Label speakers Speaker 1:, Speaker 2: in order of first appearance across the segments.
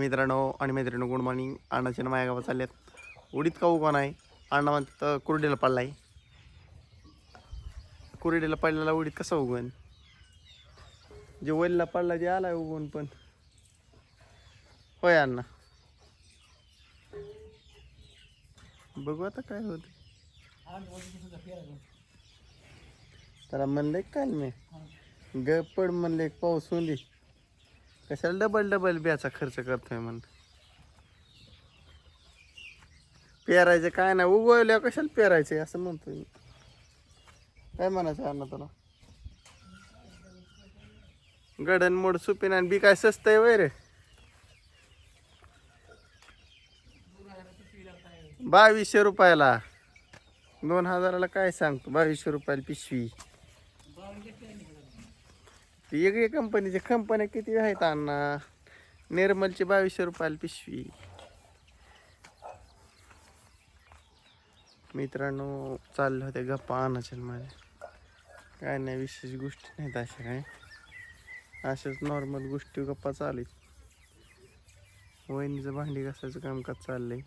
Speaker 1: मित्रांनो आणि मैत्रिणी गुड मॉर्निंग. अण्णाच्या माझ्या गावात चालल्यात. उडीत का उगवण आहे. अण्णा म्हणतात कुरडीला पडलाय. कुरडीला पडलेला उडीत कसा उगवण? जे वल्ला पडला ते आलाय उगवून. पण होय अण्णा, बघू आता काय होत. त्याला म्हणले काय मी गपड म्हणले पाऊस होऊन दे, कशाला डबल डबल ब्याचा खर्च करतोय म्हण. पेरायचं काय नाही, उगवल्या कशाला पेरायचंय असं म्हणतोय मी. काय म्हणायचं अण्णा तुला? गडन मोड सुपीन आणि बी काय स्वस्त आहे वय रे. 2200 रुपयाला. 2000ला काय सांगतो, 2200 रुपयाला पिशवी. वेगळी कंपनीची कंपन्या किती आहेत अण्णा. निर्मलची 2200 रुपयाला पिशवी. मित्रांनो चालले होते गप्पा अण्णाच्या माझ्या. काय नाही विशेष गोष्टी नाहीत अशा काय, अशाच नॉर्मल गोष्टी गप्पा चालू आहेत. वहिनीचं भांडी घासायचं कामकाज चाललंय.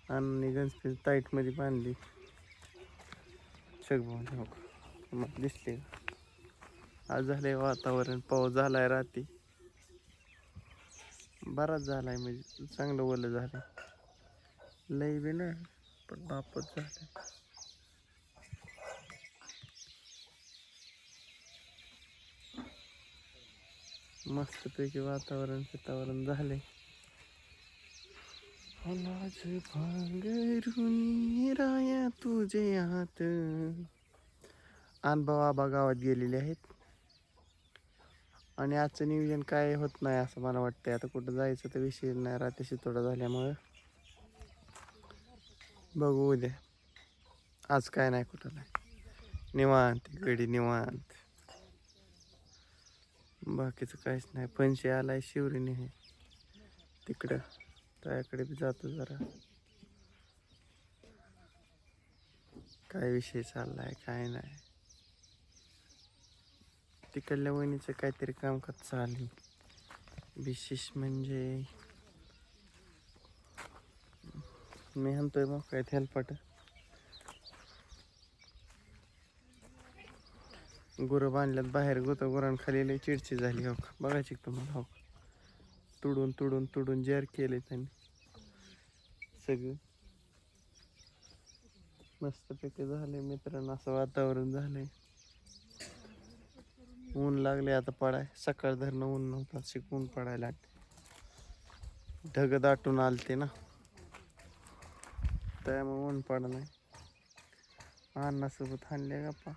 Speaker 1: अण्णांनी गणपती ताईटमध्ये बांधली. शगभवनी हो मग दिसले. आज झालंय वातावरण, पाऊस झालाय रात्री बराच झालाय, म्हणजे चांगलं ओलं झालं. लई बी ना पण बापच झालं. मस्तपैकी वातावरण झालंय. लाज भांगरुनी राया तुझे हात. अनुभव आबा गावात गेलेले आहेत आणि आजचं नियोजन काय होत नाही असं मला वाटतंय. आता कुठं जायचं तर विषय नाही, रात्रीशी थोडा झाल्यामुळं बघू उद्या. आज काय नाही, कुठं नाही, निवांत गडी निवांत, बाकीचं काहीच नाही. फणशी आलाय शिवरीने हे तिकडं, त्याकडे बी जातो जरा. काय विषय चाललाय काय नाही. तिकडल्या वहिनीचं काहीतरी कामकाज चालू. विशेष म्हणजे मी म्हणतोय मग काय हेलपाट. गुरं बांधल्यात बाहेर, गुरांखाली लई चिडची झाली. हो का बघायची तुम्हाला? हो तुडून तुडून तुडून जार केले त्यांनी सगळं. मस्तपैकी झालंय मित्रांनो, असं वातावरण झालंय. ऊन लागले आता पडाय. सकाळ धरणं ऊन नव्हतं, शिकून पडायला. ढग दाटून आलते ना, त्यामुळे ऊन पडा नाही. अण्णासोबत हाणले गप्पा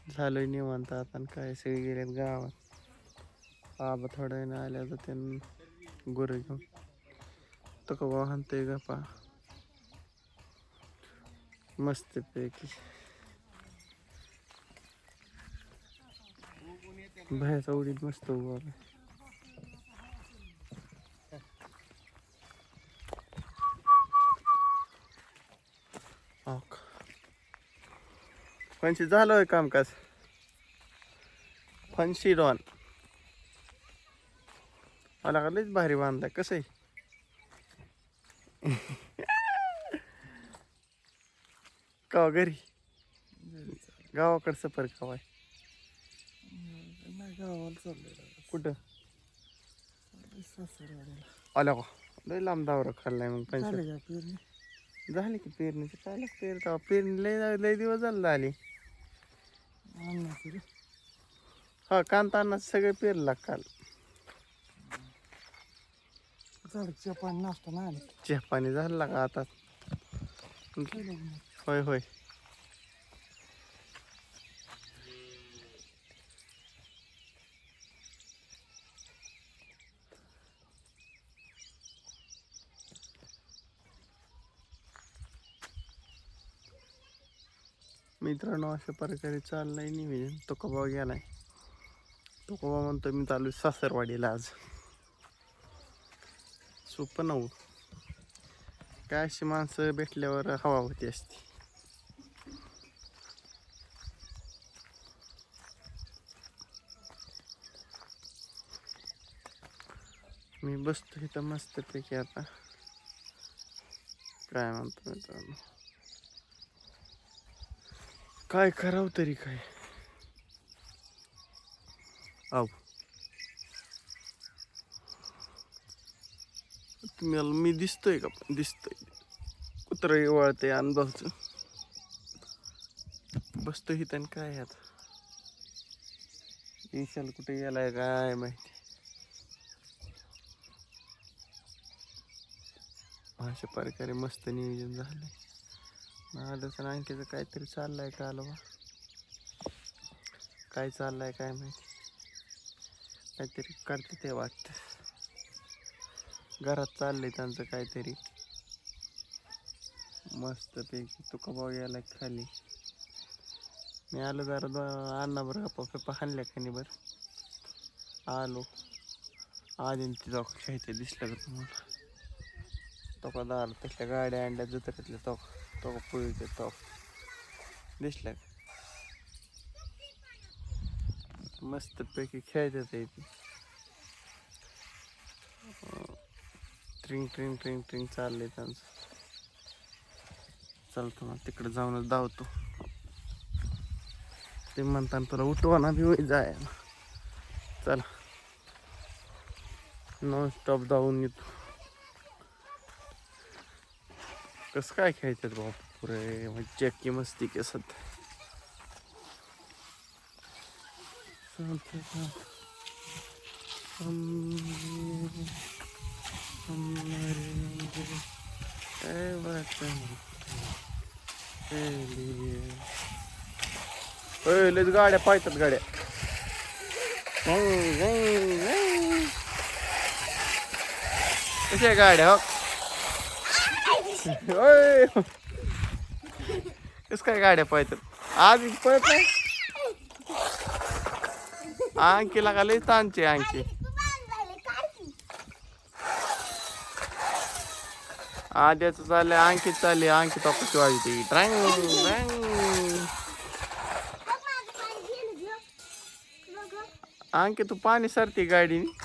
Speaker 1: झालोय निवांत आता. काय सगळे गेलेत गावात. आबा थोड्या वेळाने आल्या तर त्यांना गुरं घेऊन तो का हाणतोय गप्पा मस्तपैकी. बाहेरचा उडीत मस्त उगवला. फणशी झालं कामकाज. फणशी डॉन मला का लईच भारी बांधलाय. कसं आहे का घरी गावाकडं सफर काय गावाला चाललंय. कुठं आला का? लय लांब दावरा खाल्लाय मग. पेरणी झाली की पेरणीची काय लागते. पेरणी लय दिवस झालं आली. हा कांता अण्णा सगळे पेरला काल. चहा पाणी नाश्ता नाही, चहा पाणी झाला का आता? होय होय. मित्रांनो अशा प्रकारे चाललंय नियोजन. तुकोबा गेलाय. तुकोबा म्हणतो मी चालू सासरवाडीला आज. सोपं नव्ह काय, अशी माणसं भेटल्यावर हवा होती असती. मी बसतो इथं मस्तपैकी आता. काय म्हणतो मित्रांनो, काय करावं तरी काय. आव तुम्हाला मी दिसतोय का? पण दिसतोय. कुत्रं वळते अनुभवचं. बसतो इथं आणि काय आता. विशाल कुठे गेलाय काय माहिती. अशा प्रकारे मस्त नियोजन झालंय. माझं आणखीचं काहीतरी चाललंय का आलं. काय चाललंय काय माहिती. काहीतरी करते ते वाटतं. घरात चाललंय त्यांचं काहीतरी मस्तपैकी. तुका भाऊ गेला खाली. मी आलो जरा अण्णा बरं गप्पा फेप्पा हाणल्या खाली बरं आलो. आजींची चौक खेळते दिसलं का तुम्हाला. तोका दार तसल्या गाड्या अंड्या जत्रेतल्या तोका पुळीचे तोक दिसल्या का. मस्तपैकी खेळतात ते. ट्रिंग ट्रिंग ट्रिंग ट्रिंग चाललंय त्यांचं. चालतो ना तिकडे जाऊनच धावतो. ते म्हणताना तुला उठवा बी होई जाय ना. चला नॉन स्टॉप धावून येतो. कसं काय खेळतात बाबा पुरे म्हणजे चक्की मस्ती केसत. लयच गाड्या पाहतात गाड्या. कशा गाड्या हो. कस काय गाड्या पाहतात. आज पळत नाही. अंकीला का लय ताणचे अंकी. आद्याच चाललंय अंकित चालली. अंकित ऑफिस वाजते ड्रँग. अंकी तू पाणी सरते गाडीने.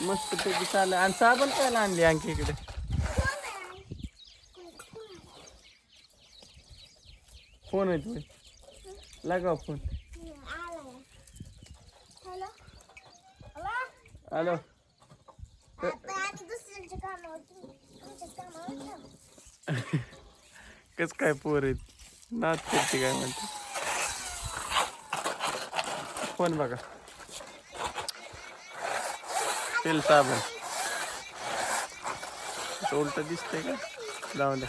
Speaker 1: मस्त पैकी चाललंय. आणि साबण काय आणली अंकी इकडे. फोन आहे तुम्ही लगाव फोन. हॅलो. कस काय पोर आहेत. नाच करते काय म्हणते. फोन बघा. तेल साबण उलट दिसतंय का. जाऊन द्या.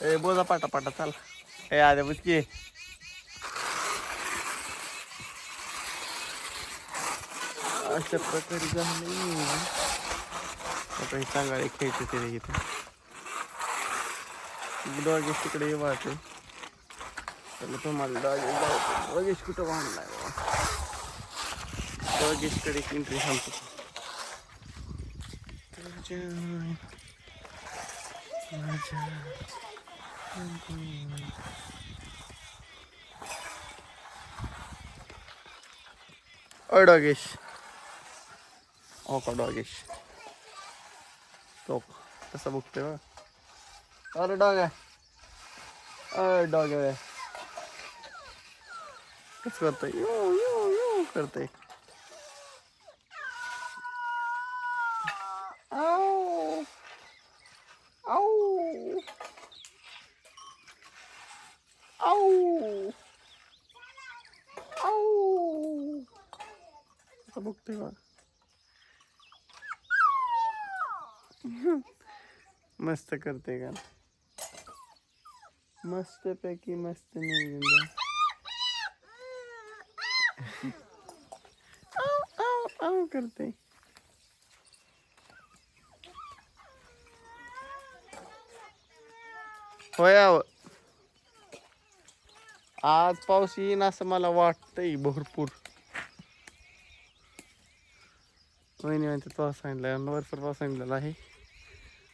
Speaker 1: ए बोजा पाटा पाटा चाल. ए आद्या बुचकी. अशा प्रकारे झाले. काही चांगले खेळते ते इथे. डॉगेश तिकडे वाहते. त्याला तुम्हाला डॉगेश कुठं बांधलाय डॉगेशकडे एंट्री सांगतो. ओ डॉगेश. ओ का डॉगेश. तो कसा बघतोय बघ. अरे डॉग आहे. अरे डॉग आहे. कस करतोय. यू यू यू करतोय. आओ आओ आओ आओ. कसा बघतोय बघ. मस्त करते का. मस्त पैकी मस्त नियोजन. करते. होय आज पाऊस येईन असं मला वाटतंय भरपूर. वहिनी म्हणते पाऊस सांगितलं. भरपूर पाऊस सांगितलेला आहे.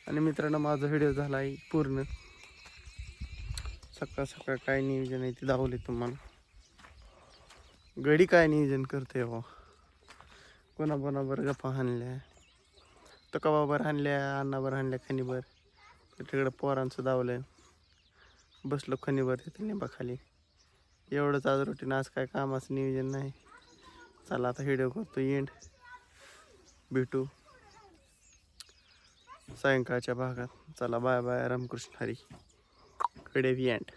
Speaker 1: आणि मित्रांनो माझा व्हिडिओ झाला आहे पूर्ण. सकाळ सकाळ काय नियोजन आहे ते दावले तुम्हाला. गडी काय नियोजन करते हो, कोणाबरोबर गप्पा हाणल्या, तुकाबाबर हाणल्या, अण्णाबर हाणल्या खणीभर. तिकडं पोरांचं दावलं, बसलो खणीभर तिथे लिंबाखाली. एवढंच आज रुटीन. आज काय कामाचं नियोजन नाही. चला आता व्हिडिओ करतो एंड. भेटू सायंकाळच्या भागात. चला बाय बाय. रामकृष्ण हरी. कडे एंड.